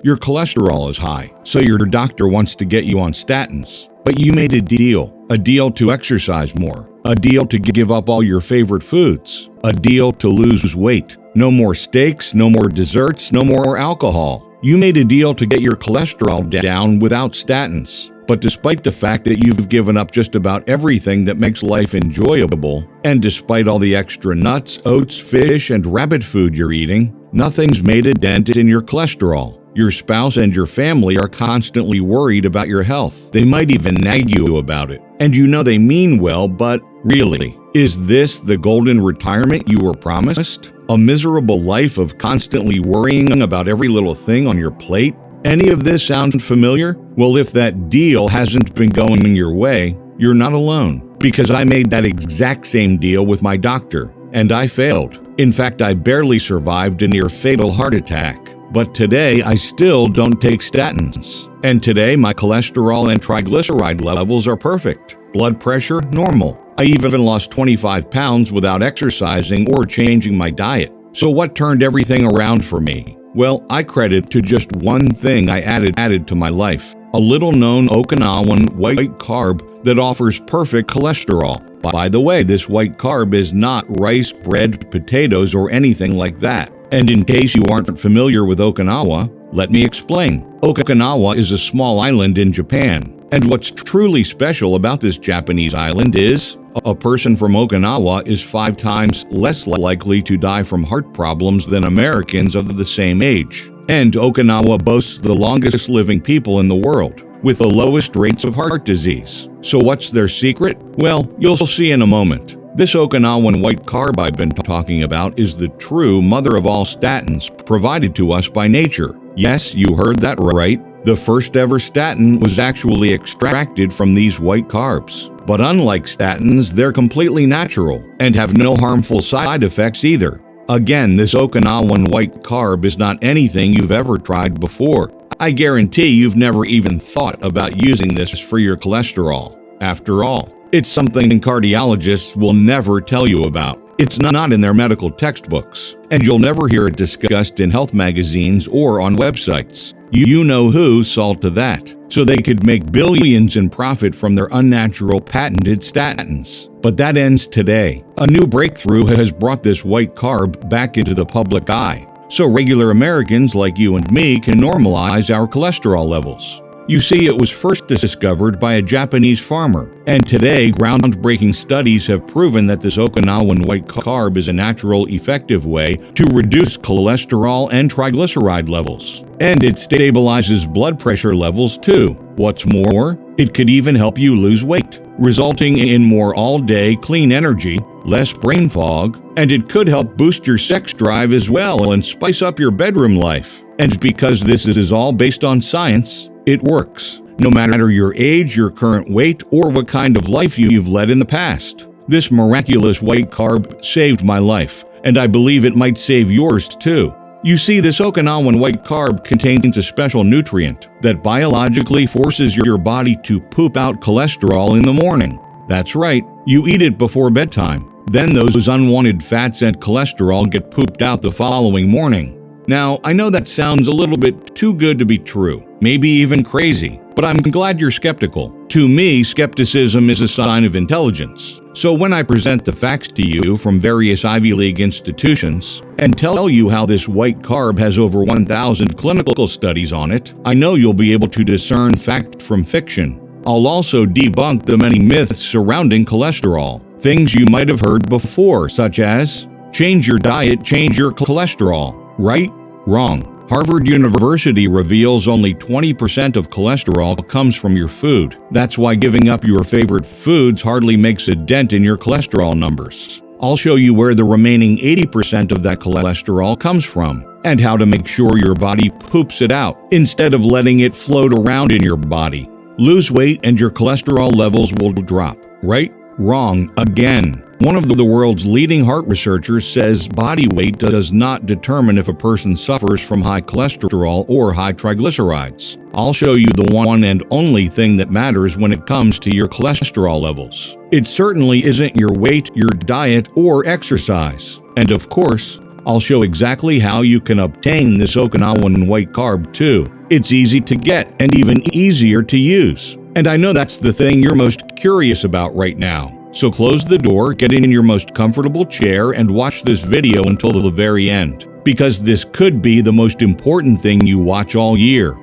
Your cholesterol is high, so your doctor wants to get you on statins. But you made a deal to exercise more, a deal to give up all your favorite foods, a deal to lose weight. No more steaks, no more desserts, no more alcohol. You made a deal to get your cholesterol down without statins. But despite the fact that you've given up just about everything that makes life enjoyable, and despite all the extra nuts, oats, fish, and rabbit food you're eating, nothing's made a dent in your cholesterol. Your spouse and your family are constantly worried about your health. They might even nag you about it. And you know they mean well, but really, is this the golden retirement you were promised? A miserable life of constantly worrying about every little thing on your plate? Any of this sound familiar? Well, if that deal hasn't been going your way, you're not alone. Because I made that exact same deal with my doctor, and I failed. In fact, I barely survived a near-fatal heart attack. But today, I still don't take statins. And today, my cholesterol and triglyceride levels are perfect. Blood pressure, normal. I even lost 25 pounds without exercising or changing my diet. So what turned everything around for me? Well, I credit to just one thing I added to my life. A little-known Okinawan white carb that offers perfect cholesterol. By the way, this white carb is not rice, bread, potatoes, or anything like that. And in case you aren't familiar with Okinawa, let me explain. Okinawa is a small island in Japan. And what's truly special about this Japanese island is a person from Okinawa is 5 times less likely to die from heart problems than Americans of the same age. And Okinawa boasts the longest living people in the world, with the lowest rates of heart disease. So what's their secret? Well, you'll see in a moment. This Okinawan white carb I've been talking about is the true mother of all statins provided to us by nature. Yes, you heard that right. The first ever statin was actually extracted from these white carbs. But unlike statins, they're completely natural and have no harmful side effects either. Again, this Okinawan white carb is not anything you've ever tried before. I guarantee you've never even thought about using this for your cholesterol. After all, it's something cardiologists will never tell you about. It's not in their medical textbooks, and you'll never hear it discussed in health magazines or on websites. You know who saw to that, so they could make billions in profit from their unnatural patented statins. But that ends today. A new breakthrough has brought this white carb back into the public eye, so regular Americans like you and me can normalize our cholesterol levels. You see, it was first discovered by a Japanese farmer, and today groundbreaking studies have proven that this Okinawan white carb is a natural, effective way to reduce cholesterol and triglyceride levels. And it stabilizes blood pressure levels too. What's more, it could even help you lose weight, resulting in more all-day clean energy, less brain fog, and it could help boost your sex drive as well and spice up your bedroom life. And because this is all based on science, it works, no matter your age, your current weight, or what kind of life you've led in the past. This miraculous white carb saved my life, and I believe it might save yours too. You see, this Okinawan white carb contains a special nutrient that biologically forces your body to poop out cholesterol in the morning. That's right, you eat it before bedtime. Then those unwanted fats and cholesterol get pooped out the following morning. Now, I know that sounds a little bit too good to be true, maybe even crazy, but I'm glad you're skeptical. To me, skepticism is a sign of intelligence. So when I present the facts to you from various Ivy League institutions and tell you how this white carb has over 1,000 clinical studies on it, I know you'll be able to discern fact from fiction. I'll also debunk the many myths surrounding cholesterol, things you might have heard before, such as, change your diet, change your cholesterol. Right? Wrong. Harvard University reveals only 20% of cholesterol comes from your food. That's why giving up your favorite foods hardly makes a dent in your cholesterol numbers. I'll show you where the remaining 80% of that cholesterol comes from, and how to make sure your body poops it out, instead of letting it float around in your body. Lose weight and your cholesterol levels will drop. Right? Wrong again. One of the world's leading heart researchers says body weight does not determine if a person suffers from high cholesterol or high triglycerides. I'll show you the one and only thing that matters when it comes to your cholesterol levels. It certainly isn't your weight, your diet, or exercise. And of course, I'll show exactly how you can obtain this Okinawan white carb too. It's easy to get and even easier to use. And I know that's the thing you're most curious about right now. So close the door, get in your most comfortable chair, and watch this video until the very end, because this could be the most important thing you watch all year.